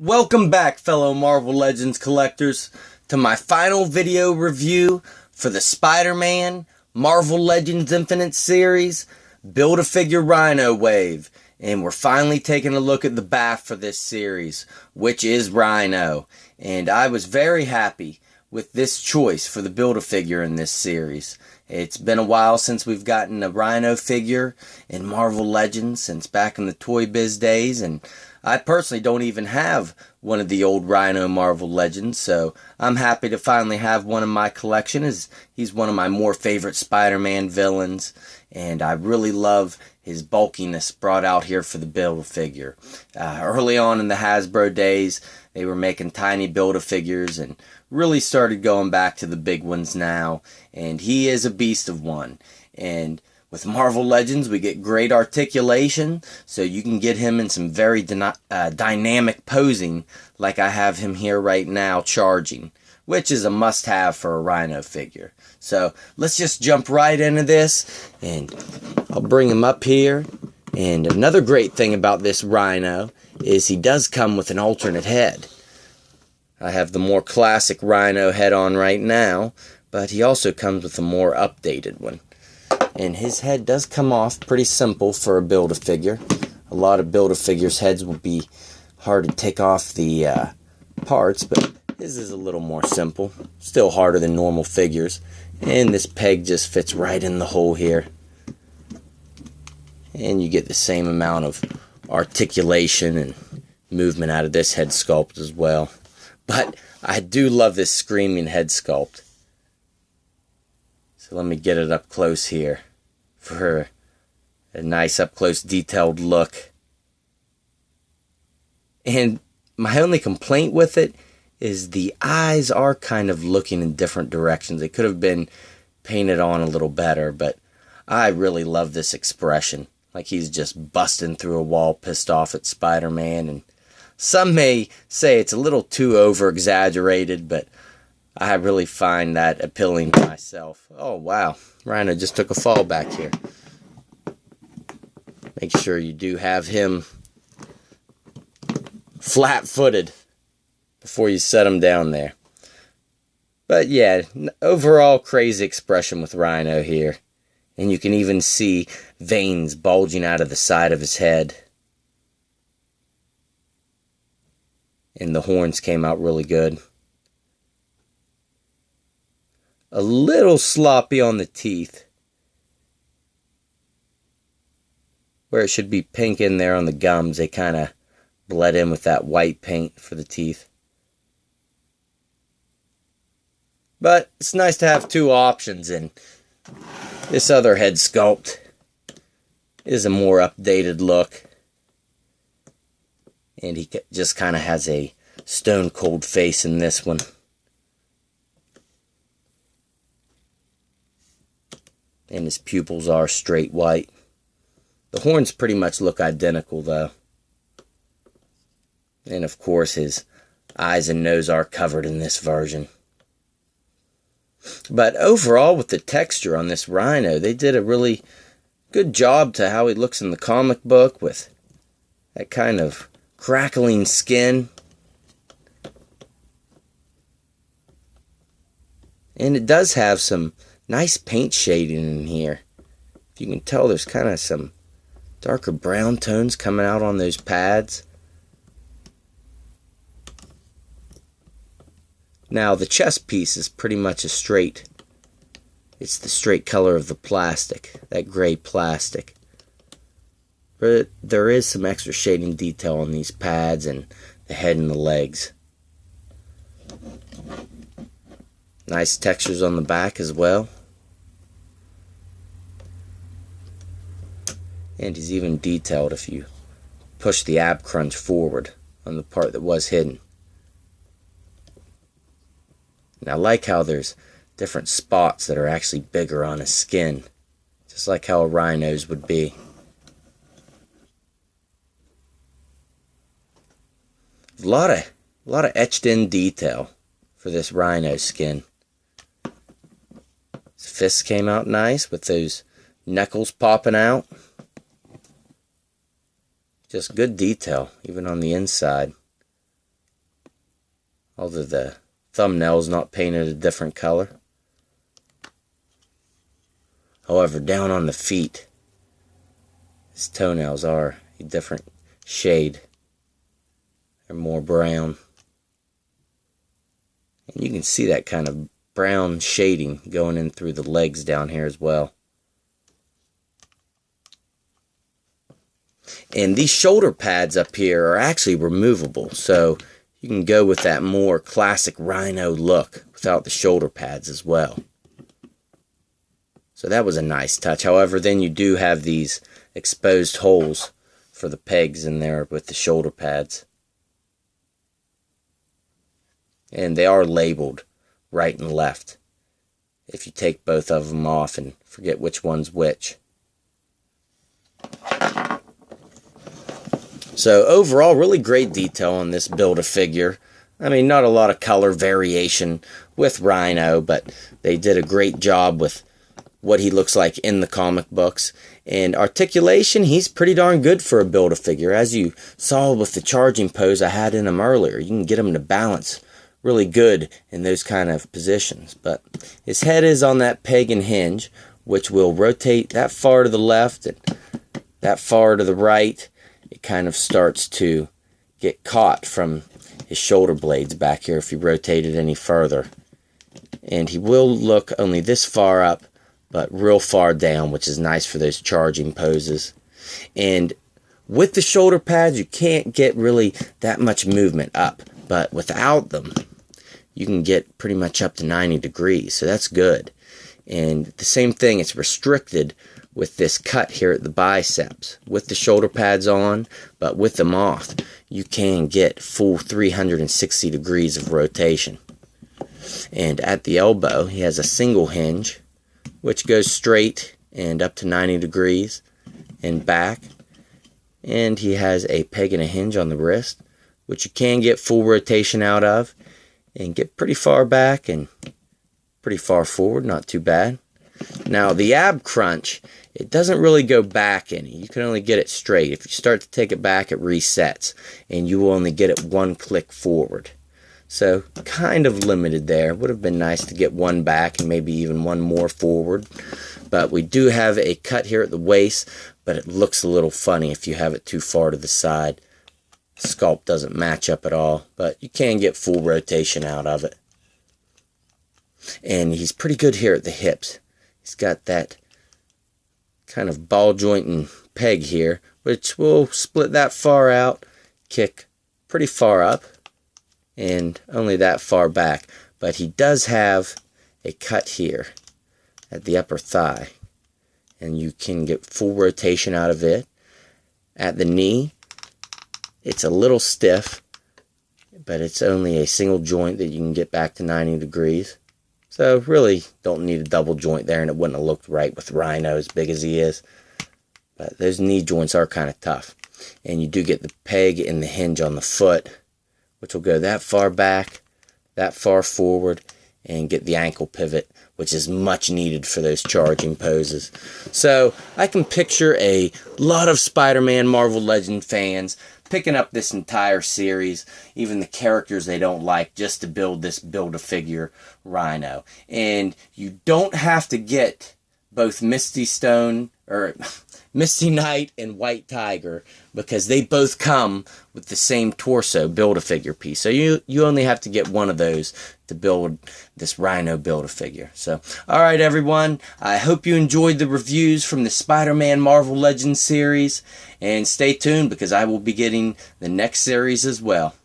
Welcome back, fellow Marvel Legends collectors, to my final video review for the Spider-Man Marvel Legends Infinite series Build-A-Figure Rhino wave. And we're finally taking a look at the BAF for this series, which is Rhino. And I was very happy with this choice for the Build-A-Figure in this series. It's been a while since we've gotten a Rhino figure in Marvel Legends, since back in the Toy Biz days, and I personally don't even have one of the old Rhino Marvel Legends, so I'm happy to finally have one in my collection, as he's one of my more favorite Spider-Man villains, and I really love his bulkiness brought out here for the Build-A-Figure. Early on in the Hasbro days, they were making tiny Build-A-Figures and really started going back to the big ones now, and he is a beast of one. And with Marvel Legends, we get great articulation, so you can get him in some very dynamic posing, like I have him here right now charging, which is a must-have for a Rhino figure. So let's just jump right into this, and I'll bring him up here. And another great thing about this Rhino is he does come with an alternate head. I have the more classic Rhino head on right now, but he also comes with a more updated one. And his head does come off pretty simple for a Build-A-Figure. A lot of Build-A-Figures' heads will be hard to take off the parts, but his is a little more simple. Still harder than normal figures. And this peg just fits right in the hole here. And you get the same amount of articulation and movement out of this head sculpt as well. But I do love this screaming head sculpt. So let me get it up close here for a nice up close detailed look. And my only complaint with it is the eyes are kind of looking in different directions. They could have been painted on a little better, but I really love this expression. Like he's just busting through a wall, pissed off at Spider-Man. And some may say it's a little too over-exaggerated, but I really find that appealing to myself. Oh, wow. Rhino just took a fall back here. Make sure you do have him flat-footed before you set him down there. But yeah, overall crazy expression with Rhino here. And you can even see veins bulging out of the side of his head. And the horns came out really good. A little sloppy on the teeth, where it should be pink in there on the gums. They kind of bled in with that white paint for the teeth. But it's nice to have two options, and this other head sculpt is a more updated look. And he just kind of has a stone cold face in this one. And his pupils are straight white. The horns pretty much look identical though. And of course his eyes and nose are covered in this version. But overall with the texture on this Rhino, they did a really good job to how he looks in the comic book, with that kind of crackling skin. And it does have some nice paint shading in here. If you can tell, there's kind of some darker brown tones coming out on those pads. Now the chest piece is pretty much a straight. It's the straight color of the plastic, that gray plastic. But there is some extra shading detail on these pads and the head and the legs. Nice textures on the back as well. And he's even detailed if you push the ab crunch forward on the part that was hidden. And I like how there's different spots that are actually bigger on his skin, just like how a Rhino's would be. A lot of etched in detail for this Rhino skin. His fists came out nice with those knuckles popping out. Just good detail, even on the inside. although the thumbnail's not painted a different color. However, down on the feet, his toenails are a different shade. They're more brown. And you can see that kind of brown shading going in through the legs down here as well. And these shoulder pads up here are actually removable, so you can go with that more classic Rhino look without the shoulder pads as well. So that was a nice touch. However, then you do have these exposed holes for the pegs in there with the shoulder pads. And they are labeled right and left if you take both of them off and forget which one's which. So overall, really great detail on this Build-A-Figure. I mean, not a lot of color variation with Rhino, but they did a great job with what he looks like in the comic books. And articulation, he's pretty darn good for a Build-A-Figure. As you saw with the charging pose I had in him earlier, you can get him to balance really good in those kind of positions. But his head is on that peg and hinge, which will rotate that far to the left and that far to the right. It kind of starts to get caught from his shoulder blades back here if you rotate it any further. And he will look only this far up, but real far down, which is nice for those charging poses. And with the shoulder pads, you can't get really that much movement up, but without them, you can get pretty much up to 90 degrees, so that's good. And the same thing, it's restricted with this cut here at the biceps. With the shoulder pads on, but with them off, you can get full 360 degrees of rotation. And at the elbow, he has a single hinge, which goes straight and up to 90 degrees and back. And he has a peg and a hinge on the wrist, which you can get full rotation out of and get pretty far back and pretty far forward, not too bad. Now the ab crunch, it doesn't really go back any. You can only get it straight. If you start to take it back, it resets, and you will only get it one click forward. So kind of limited there. Would have been nice to get one back and maybe even one more forward. But we do have a cut here at the waist, but it looks a little funny if you have it too far to the side. Sculpt doesn't match up at all, but you can get full rotation out of it. And he's pretty good here at the hips. He's got that kind of ball joint and peg here, which will split that far out, kick pretty far up, and only that far back. But he does have a cut here at the upper thigh, and you can get full rotation out of it. At the knee, it's a little stiff, but it's only a single joint that you can get back to 90 degrees. So really don't need a double joint there, and it wouldn't have looked right with Rhino as big as he is. But those knee joints are kind of tough. And you do get the peg and the hinge on the foot, which will go that far back, that far forward, and get the ankle pivot, which is much needed for those charging poses. So I can picture a lot of Spider-Man Marvel Legends fans picking up this entire series, even the characters they don't like, just to build this Build-A-Figure Rhino. And you don't have to get both Misty Knight and White Tiger, because they both come with the same torso Build-A-Figure piece. So you only have to get one of those to build this Rhino Build-A-Figure. So, alright everyone, I hope you enjoyed the reviews from the Spider-Man Marvel Legends series, and stay tuned because I will be getting the next series as well.